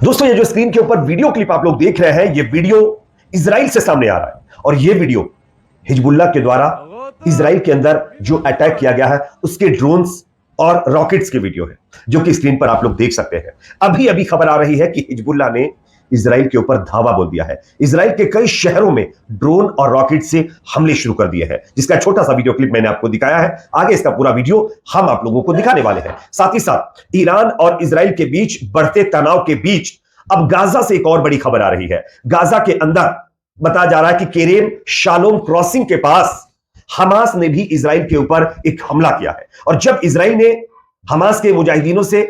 दोस्तों, ये जो स्क्रीन के ऊपर वीडियो क्लिप आप लोग देख रहे हैं, ये वीडियो इजराइल से सामने आ रहा है और ये वीडियो हिजबुल्लाह के द्वारा इजराइल के अंदर जो अटैक किया गया है उसके ड्रोन्स और रॉकेट्स की वीडियो है, जो कि स्क्रीन पर आप लोग देख सकते हैं। अभी अभी खबर आ रही है कि हिजबुल्लाह ने इजराइल के ऊपर धावा बोल दिया है। इजराइल के कई शहरों में ड्रोन और रॉकेट से हमले शुरू कर दिए हैं, जिसका छोटा सा वीडियो क्लिप मैंने आपको दिखाया है। आगे इसका पूरा वीडियो हम आप लोगों को दिखाने वाले हैं। साथ ही साथ ईरान और इजराइल के बीच बढ़ते तनाव के बीच अब गाजा से एक और बड़ी खबर आ रही है। गाजा के अंदर बताया जा रहा है कि केरेम शालोम क्रॉसिंग के पास हमास ने भी इजराइल के ऊपर एक हमला किया है और जब इजराइल ने हमास के मुजाहिदीनों से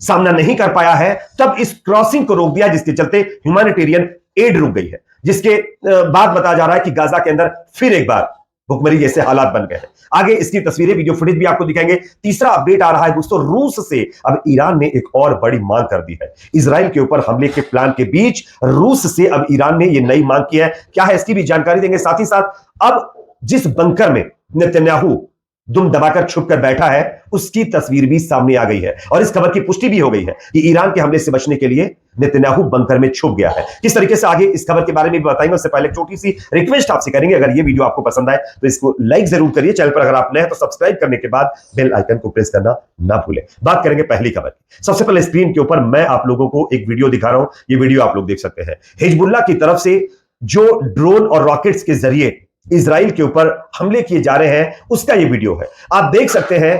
सामना नहीं कर पाया है तब इस क्रॉसिंग को रोक दिया, जिसके चलते ह्यूमैनिटेरियन एड रुक गई है। जिसके बाद बताया जा रहा है कि गाजा के अंदर फिर एक बार भुखमरी जैसे हालात बन गए हैं। आगे इसकी तस्वीरें, वीडियो फुटेज भी आपको दिखाएंगे। तीसरा अपडेट आ रहा है दोस्तों, रूस से अब ईरान ने एक और बड़ी मांग कर दी है। इजराइल के ऊपर हमले के प्लान के बीच रूस से अब ईरान ने यह नई मांग की है। क्या है इसकी भी जानकारी देंगे। साथ ही साथ अब जिस बंकर में नेतन्याहू दुम दबाकर छुपकर बैठा है उसकी तस्वीर भी सामने आ गई है और इस खबर की पुष्टि भी हो गई है कि ईरान के हमले से बचने के लिए नेतन्याहू बंकर में छुप गया है। किस तरीके से आगे इस खबर के बारे में भी बताएंगे, उससे पहले छोटी सी रिक्वेस्ट आपसे करेंगे, अगर ये वीडियो आपको पसंद आए तो इसको लाइक जरूर करिए। चैनल पर अगर आप नए हैं तो सब्सक्राइब करने के बाद बेल आइकन को प्रेस करना ना भूलें। बात करेंगे पहली खबर की। सबसे पहले स्क्रीन के ऊपर मैं आप लोगों को एक वीडियो दिखा रहा हूं, ये वीडियो आप लोग देख सकते हैं। हिजबुल्लाह की तरफ से जो ड्रोन और रॉकेट्स के जरिए इजराइल के ऊपर हमले किए जा रहे हैं उसका यह वीडियो है। आप देख सकते हैं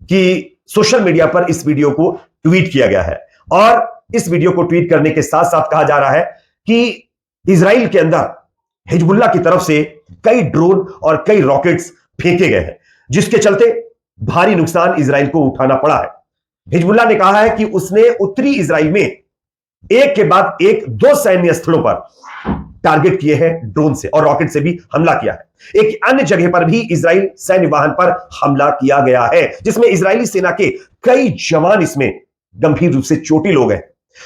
कि सोशल मीडिया पर इस वीडियो को ट्वीट किया गया है और इस वीडियो को ट्वीट करने के साथ साथ कहा जा रहा है कि इजराइल के अंदर हिजबुल्लाह की तरफ से कई ड्रोन और कई रॉकेट्स फेंके गए हैं, जिसके चलते भारी नुकसान इजराइल को उठाना पड़ा है। हिजबुल्लाह ने कहा है कि उसने उत्तरी इजराइल में एक के बाद एक 2 सैन्य स्थलों पर टारगेट किए हैं, ड्रोन से और रॉकेट से भी हमला किया है। एक अन्य जगह पर भी इजराइल सैन्य वाहन पर हमला किया गया है, जिसमें इजरायली सेना के कई जवान इसमें गंभीर रूप से चोटिल हो गए।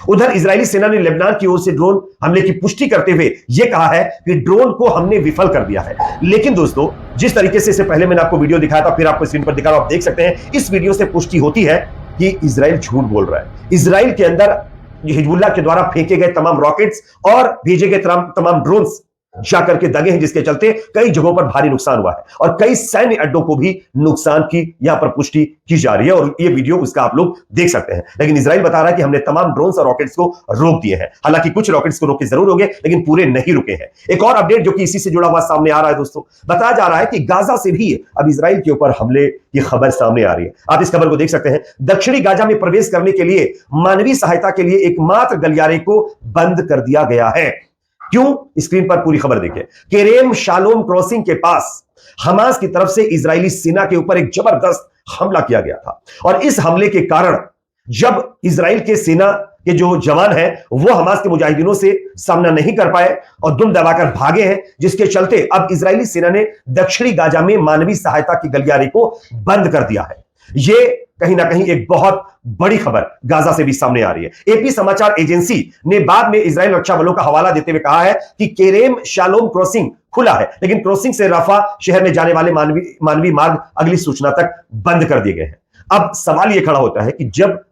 उधर इजरायली सेना ने लेबनान की ओर से ड्रोन हमले की पुष्टि करते हुए यह कहा है कि ड्रोन को हमने विफल कर दिया है। लेकिन दोस्तों, जिस तरीके से इससे पहले मैंने आपको वीडियो दिखाया था, फिर आपको स्क्रीन पर दिखा रहा हूं, आप देख सकते हैं इस वीडियो से पुष्टि होती है कि इजराइल झूठ बोल रहा है। इजराइल के अंदर हिजबुल्लाह के द्वारा फेंके गए तमाम रॉकेट्स और भेजे गए तमाम ड्रोन्स जाकर के दगे हैं, जिसके चलते कई जगहों पर भारी नुकसान हुआ है और कई सैन्य अड्डों को भी नुकसान की यहां पर पुष्टि की जा रही है और ये वीडियो उसका आप लोग देख सकते हैं। लेकिन इजराइल बता रहा है कि हमने तमाम ड्रोन्स और रॉकेट्स को रोक दिए हैं। हालांकि कुछ रॉकेट्स को रोके जरूर होंगे, लेकिन पूरे नहीं रुके हैं। एक और अपडेट जो कि इसी से जुड़ा हुआ सामने आ रहा है दोस्तों, बताया जा रहा है कि गाजा से भी अब इजराइल के ऊपर हमले की खबर सामने आ रही है। आप इस खबर को देख सकते हैं। दक्षिणी गाजा में प्रवेश करने के लिए मानवीय सहायता के लिए एकमात्र गलियारे को बंद कर दिया गया है। क्यों? स्क्रीन पर पूरी खबर देखिए। केरेम शालोम क्रॉसिंग के पास हमास की तरफ से इजरायली सेना के ऊपर एक जबरदस्त हमला किया गया था और इस हमले के कारण जब इजराइल के सेना के जो जवान हैं वो हमास के मुजाहिदीनों से सामना नहीं कर पाए और दुम दबाकर भागे हैं, जिसके चलते अब इजरायली सेना ने दक्षिणी गाजा में मानवीय सहायता के गलियारे को बंद कर दिया है। यह कहीं ना कहीं एक बहुत बड़ी खबर गाजा से भी सामने आ रही है। एपी समाचार एजेंसी ने बाद में इजराइल रक्षा बलों का हवाला देते हुए कहा है कि केरेम शालोम क्रॉसिंग खुला है, लेकिन क्रॉसिंग से राफा शहर में जाने वाले मानवीय मार्ग अगली सूचना तक बंद कर दिए गए हैं। अब सवाल यह खड़ा होता है कि जब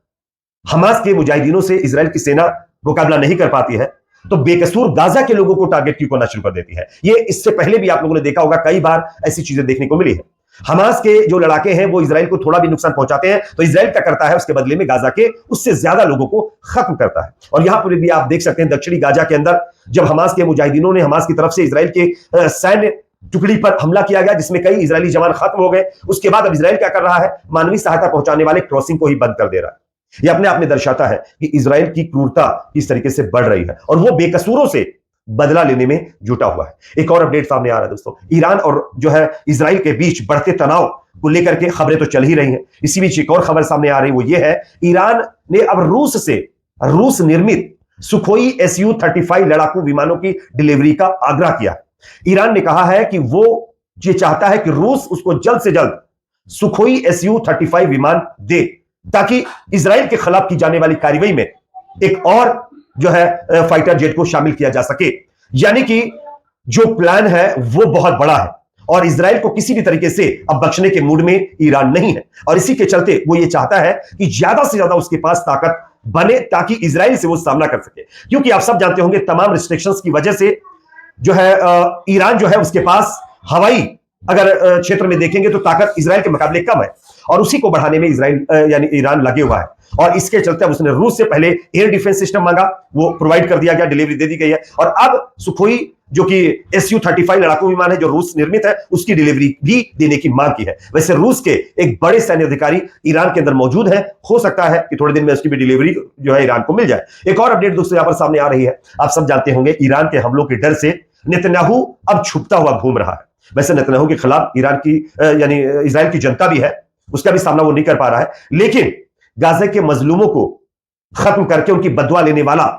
हमास के मुजाहिदीनों से इजराइल की सेना मुकाबला नहीं कर पाती है तो बेकसूर गाजा के लोगों को टारगेट क्यों करना शुरू कर देती है। यह इससे पहले भी आप लोगों ने देखा होगा, कई बार ऐसी चीजें देखने को मिली है। हमास के जो लड़ाके हैं वो इजराइल को थोड़ा भी नुकसान पहुंचाते हैं तो इजराइल क्या करता है, उसके बदले में गाजा के उससे ज्यादा लोगों को खत्म करता है। और यहां पर भी आप देख सकते हैं दक्षिणी गाजा के अंदर जब हमास के मुजाहिदीनों ने हमास की तरफ से इजराइल के सैन्य टुकड़ी पर हमला किया गया, जिसमें कई इजरायली जवान खत्म हो गए। उसके बाद अब इजराइल क्या कर रहा है, मानवीय सहायता पहुंचाने वाले क्रॉसिंग को ही बंद कर दे रहा है। यह अपने आप में दर्शाता है कि इजराइल की क्रूरता किस तरीके से बढ़ रही है और वो बेकसूरों से बदला लेने में जुटा हुआ है। एक और अपडेट सामने आ रहा है दोस्तों, ईरान और जो है इजराइल के बीच बढ़ते तनाव को लेकर के खबरें तो चल ही रही हैं। इसी बीच एक और खबर सामने आ रही है, वो ये है ईरान ने अब रूस से रूस निर्मित सुखोई Su-35 लड़ाकू विमानों की डिलीवरी का आग्रह किया। ईरान ने कहा है कि वो ये चाहता है कि रूस उसको जल्द से जल्द सुखोई Su-35 विमान दे, ताकि इजराइल के खिलाफ की जाने वाली कार्रवाई में एक और जो है फाइटर जेट को शामिल किया जा सके। यानी कि जो प्लान है वो बहुत बड़ा है और इजराइल को किसी भी तरीके से अब बचने के मूड में ईरान नहीं है और इसी के चलते वो ये चाहता है कि ज्यादा से ज्यादा उसके पास ताकत बने ताकि इजराइल से वो सामना कर सके। क्योंकि आप सब जानते होंगे तमाम रिस्ट्रिक्शंस की वजह से जो है ईरान जो है उसके पास हवाई अगर क्षेत्र में देखेंगे तो ताकत इजराइल के मुकाबले कम है, और उसी को बढ़ाने में इजराइल यानी ईरान लगे हुआ है। और इसके चलते अब उसने रूस से पहले एयर डिफेंस सिस्टम मांगा, वो प्रोवाइड कर दिया गया, डिलीवरी दे दी गई है। और अब सुखोई जो कि Su-35 लड़ाकू विमान है जो रूस निर्मित है, उसकी डिलीवरी भी देने की मांग की है। वैसे रूस के एक बड़े सैन्य अधिकारी ईरान के अंदर मौजूद है, हो सकता है कि थोड़े दिन में उसकी भी डिलीवरी जो है ईरान को मिल जाए। एक और अपडेट दोस्तों यहां पर सामने आ रही है। आप सब जानते होंगे ईरान के हमलों के डर से नेतन्याहू अब छुपता हुआ घूम रहा है। वैसे नेतन्याहू के खिलाफ ईरान की यानी इजराइल की जनता भी है, उसका भी सामना वो नहीं कर पा रहा है, लेकिन गाजा के मजलूमों को खत्म करके उनकी बदवा लेने वाला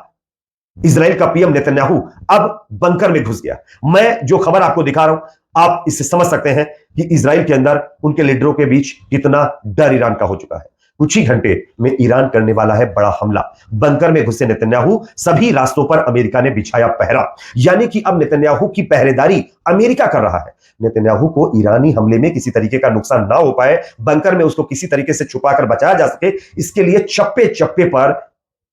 इजराइल का पीएम नेतन्याहू अब बंकर में घुस गया। मैं जो खबर आपको दिखा रहा हूं, आप इससे समझ सकते हैं कि इजराइल के अंदर उनके लीडरों के बीच कितना डर ईरान का हो चुका है। कुछ ही घंटे में ईरान करने वाला है बड़ा हमला। बंकर में घुसे नेतन्याहू, सभी रास्तों पर अमेरिका ने बिछाया पहरा, यानी कि अब नेतन्याहू की पहरेदारी अमेरिका कर रहा है। नेतन्याहू को ईरानी हमले में किसी तरीके का नुकसान ना हो पाए, बंकर में उसको किसी तरीके से छुपाकर बचाया जा सके, इसके लिए चप्पे चप्पे पर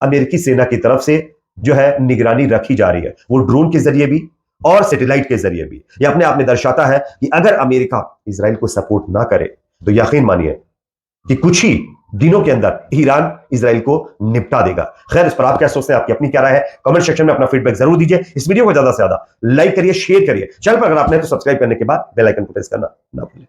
अमेरिकी सेना की तरफ से जो है निगरानी रखी जा रही है, वो ड्रोन के जरिए भी और सैटेलाइट के जरिए भी। यह अपने आप में दर्शाता है कि अगर अमेरिका इजराइल को सपोर्ट ना करे तो यकीन मानिए कि कुछ ही दिनों के अंदर ईरान इजराइल को निपटा देगा। खैर, इस पर आप क्या सोचते हैं, आपकी अपनी क्या राय है, कमेंट सेक्शन में अपना फीडबैक जरूर दीजिए। इस वीडियो को ज्यादा से ज्यादा लाइक करिए, शेयर करिए। चैनल पर अगर आपने तो सब्सक्राइब करने के बाद बेल आइकन को प्रेस करना ना भूलें।